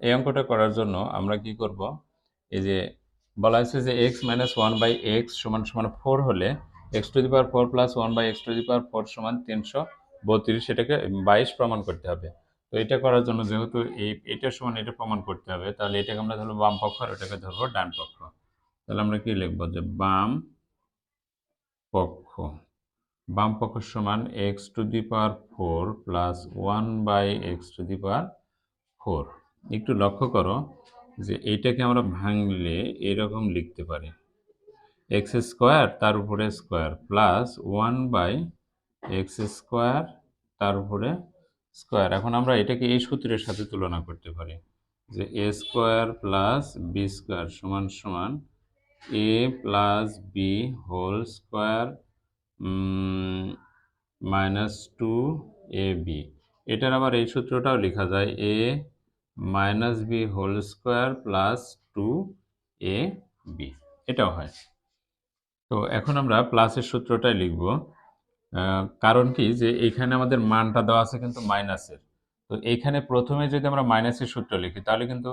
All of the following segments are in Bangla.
এই অঙ্কটা করার জন্য আমরা কি করব, এই যে বলা হয়েছে যে x minus one by x সমান সমান 4 হলে x to the power 4 plus one by x to the power 4 সমান 332, সেটাকে 22 প্রমাণ করতে হবে। তো এটা করার জন্য যেহেতু এটার সমান এটা প্রমাণ করতে হবে, তাহলে এটাকে আমরা ধরবো বাম পক্ষ আর এটাকে ধরবো ডান পক্ষ। তাহলে আমরা কি লিখবো, যে পক্ষ বাম পক্ষ সমান x to the power 4 plus one by x to the power 4। একটু লক্ষ্য করো যে এইটাকে আমরা ভাঙলে এরকম লিখতে পারি, এক্স স্কোয়ার তার উপরে square plus one by x square তার উপরে স্কোয়ার। এখন আমরা এটাকে এই সূত্রের সাথে তুলনা করতে পারি, যে a square plus b square সমান সমান a plus b whole square minus two A b. এটার আবার এই সূত্রটাও লেখা যায়, a minus B whole square plus two A b, এটাও হয়। তো এখন আমরা প্লাসের সূত্রটাই লিখব, কারণ কি যে এইখানে আমাদের মানটা দেওয়া আছে কিন্তু মাইনাসের। তো এইখানে প্রথমে যদি আমরা মাইনাসের সূত্র লিখি তাহলে কিন্তু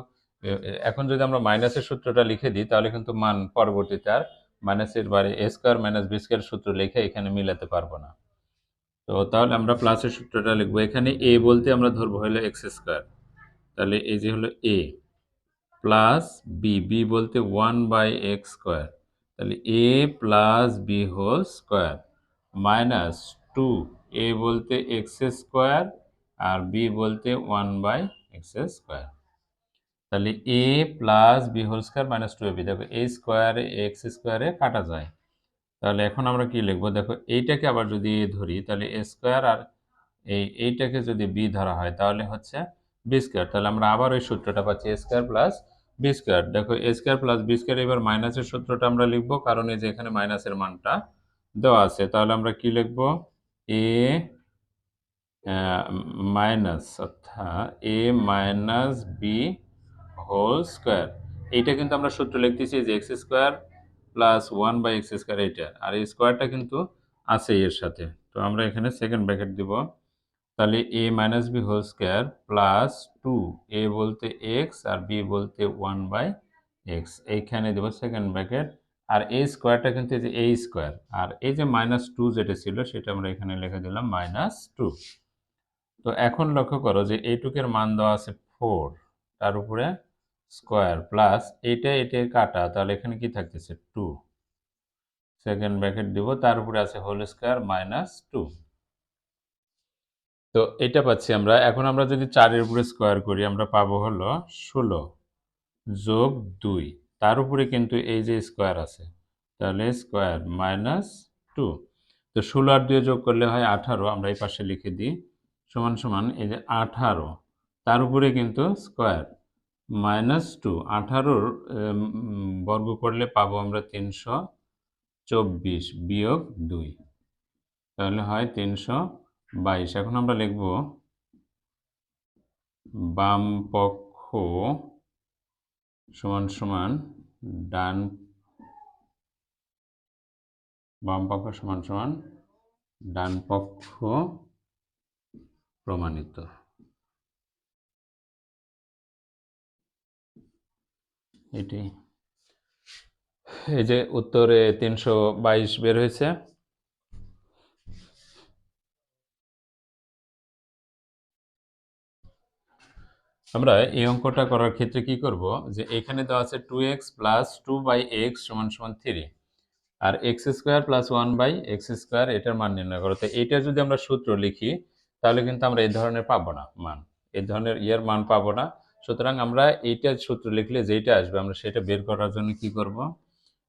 এখন যদি আমরা মাইনাসের সূত্রটা লিখে দিই তাহলে কিন্তু মান পরবর্তীতে আর মাইনাসের বারে এ স্কোয়ার মাইনাস বি স্কোয়ার সূত্র লিখে এখানে মিলাতে পারবো না। তো তাহলে আমরা প্লাসের সূত্রটা লিখবো, এখানে এ বলতে আমরা ধরবো হলো এক্স স্কোয়ার, তাহলে এই যে হলো এ প্লাস বি, বি বলতে ওয়ান বাই এক্স স্কোয়ার, তাহলে a plus b whole square minus two, a বলতে এক্স স্কোয়ার আর বি বলতে ওয়ান বাই এক্স স্কোয়ার। তাহলে a plus b whole square minus two A b, দেখো এ স্কোয়ারে এক্স স্কোয়ারে কাটা যায়। তাহলে এখন আমরা কি লিখবো, দেখো এইটাকে আবার যদি ধরি তাহলে এ স্কোয়ার আর এইটাকে যদি বি ধরা হয় তাহলে হচ্ছে বি স্কোয়ার। তাহলে আমরা আবার ওই সূত্রটা পাচ্ছি এ স্কোয়ার প্লাস বি স্কোয়ার। দেখো এ স্কোয়ার প্লাস বি স্কোয়ার, এবার মাইনাসের সূত্রটা আমরা লিখবো কারণ এই যে এখানে মাইনাসের মানটা দেওয়া আছে। তাহলে আমরা কি লিখবো, এ মাইনাস অর্থাৎ A minus B whole square. এইটা কিন্তু আমরা সূত্র লিখতেছি যে X square plus one by x square, এইটা আর এই স্কোয়ারটা কিন্তু আছে এর সাথে। তো আমরা এখানে সেকেন্ড ব্র্যাকেট দিব, তাহলে a minus B whole square plus two, a বলতে এক্স আর বি বলতে ওয়ান বাই এক্স, এইখানে দেবো সেকেন্ড ব্র্যাকেট। আর এই স্কোয়ারটা কিন্তু এই যে এ স্কোয়ার, আর এই যে মাইনাস টু যেটা ছিল সেটা আমরা এখানে লিখে দিলাম মাইনাস টু। তো এখন লক্ষ্য করো যে এইটুকের মান দেওয়া আছে 4, তার উপরে স্কোয়ার প্লাস এটা কাটা, তাহলে এখানে কি থাকতেছে 2, সেকেন্ড ব্র্যাকেট দিব, তার উপরে আছে হোল স্কোয়ার মাইনাস 2। তো এটা পাচ্ছি আমরা। এখন আমরা যদি 4-এর উপরে স্কোয়ার করি আমরা পাবো হলো 16 যোগ 2, তার উপরে কিন্তু এই যে স্কোয়ার আছে, তাহলে স্কোয়ার মাইনাস 2। তো 16 আর 2 যোগ করলে হয় 18, আমরা এই পাশে লিখে দিই সমান সমান এই যে 18, তার উপরে কিন্তু স্কোয়ার মাইনাস 2, 18-র বর্গ করলে পাবো আমরা 324 বিয়োগ 2, তাহলে হয় 322। এখন আমরা লিখব বাম পক্ষ সমান সমান ডান, বাম পক্ষ সমান সমান ডান পক্ষ প্রমাণিত। এটি এই যে উত্তরে 322 বের হয়েছে। আমরা এই অঙ্কটা করার ক্ষেত্রে কি করব, যে এখানে দেওয়া আছে 2x প্লাস 2 বাই এক্স সমান সমান 3, আর x square plus one by x square এটার মান নির্ণয় করো। তো এটা যদি আমরা সূত্র লিখি তাহলে কিন্তু আমরা এই ধরনের পাবো না মান, এই ধরনের মান পাবো না। সুতরাং আমরা এইটা সূত্র লিখলে যেটা আসবে আমরা সেটা বের করার জন্য কি করব,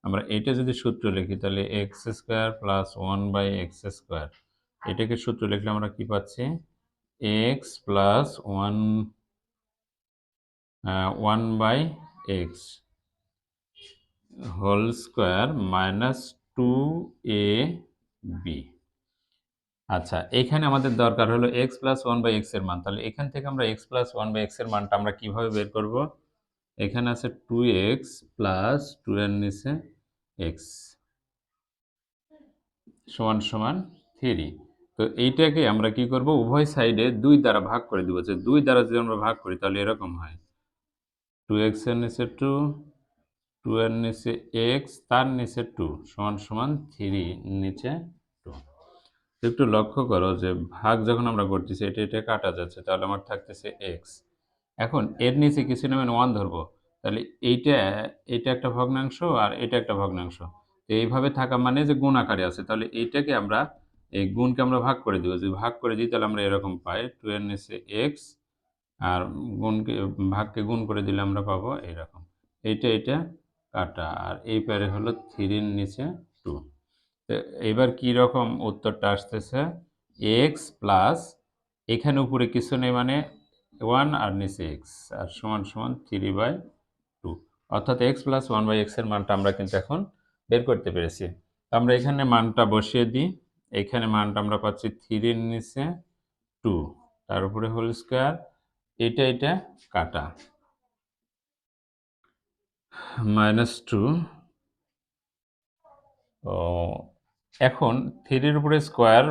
আমরা এইটা যদি সূত্র লিখি তাহলে X square plus one by x square, এটাকে সূত্র লিখলে আমরা কি পাচ্ছি, X plus one by X whole square minus two A B. আচ্ছা, এখানে আমাদের দরকার হলো X plus one by X এর মান। তাহলে এখান থেকে আমরা X plus one by X এর মানটা আমরা কিভাবে বের করব, এখানে আছে 2x প্লাস 2 এর নিচে এক্স সমান সমান 3। তো এইটাকে আমরা কি করব, উভয় সাইডে 2 দ্বারা ভাগ করে দিব। যে 2 দ্বারা যদি আমরা ভাগ করি তাহলে এরকম হয় 2x এর নিচে 2, 2 এর নিচে x, তার নিচে 2 সমান সমান 3 নিচে 2। তো একটু লক্ষ্য করো যে ভাগ যখন আমরা করতেছি এটা কাটা যাচ্ছে, তাহলে আমার থাকতেছে x। এখন এর নিচে কিছু নেই মানে 1 ধরবো, তাহলে এইটা একটা ভগ্নাংশ আর এটা একটা ভগ্নাংশ। তো এইভাবে থাকা মানে যে গুণ আকারে আছে, তাহলে এইটাকে আমরা এই গুণকে আমরা ভাগ করে দিব। যদি ভাগ করে দিই তাহলে আমরা এরকম পাই 2 এর নিচে x, আর গুণকে ভাগকে গুণ করে দিলে আমরা পাবো এরকম। এটা কাটা, আর এই পারে হলো 3 এর নিচে 2। তো এবার কি রকম উত্তরটা আসতেছে, এক্স প্লাস এখানে উপরে কিছু নেই মানে 1 আর নিচে এক্স, আর সমান সমান 3/2। অর্থাৎ এক্স প্লাস 1/x এর মানটা আমরা কিন্তু এখন বের করতে পেরেছি। আমরা এখানে মানটা বসিয়ে দিই। এখানে মানটা আমরা পাচ্ছি 3 এর নিচে 2, তার উপরে হোল স্কোয়ার, এটা কাটা, -2। তো এখন 3 এর উপরে স্কোয়ার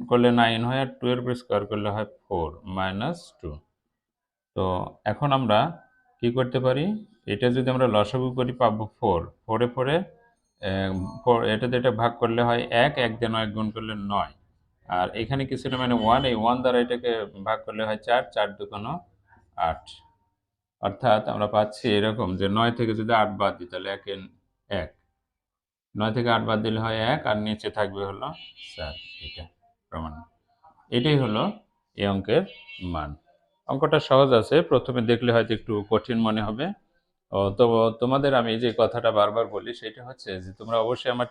করলে 9 হয়, আর 2 এর উপরে স্কোয়ার করলে হয় 4 -2। তো এখন আমরা কি করতে পারি, এটা যদি আমরা লসাগু করি পাবো 4, 4 এ 4 এ 4, এটাতে এটা ভাগ করলে হয় 1, 1 দিয়ে 9 গুণ করলে 9, আর এখানে কিছুটা মানে 1, এই 1 দ্বারা এটাকে ভাগ করলে হয় 4, 4 দুগুণ 8। অর্থাৎ আমরা পাচ্ছি এরকম যে 9 থেকে যদি 8 বাদ দিই তাহলে 1 1, 9 থেকে 8 বাদ দিলে হয় 1, আর নিচে থাকবে হলো 4। এটা প্রমাণ। এটাই হলো এই অঙ্কের মান। অঙ্কটা সহজ আছে, প্রথমে দেখলে হয়তো একটু কঠিন মনে হবে। তো তোমাদের আমি যে কথাটা বারবার বলি সেটা হচ্ছে যে তোমরা অবশ্যই আমার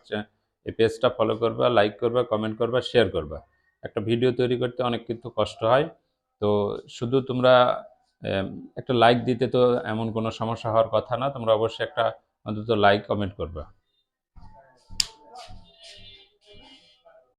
এই পেজটা ফলো করবা, লাইক করবা, কমেন্ট করবা, শেয়ার করবা। একটা ভিডিও তৈরি করতে অনেক কিন্তু কষ্ট হয়। তো শুধু তোমরা এম, একটা লাইক দিতে তো এমন কোনো সমস্যা হওয়ার কথা না, তোমরা অবশ্যই একটা অন্তত লাইক কমেন্ট করবা।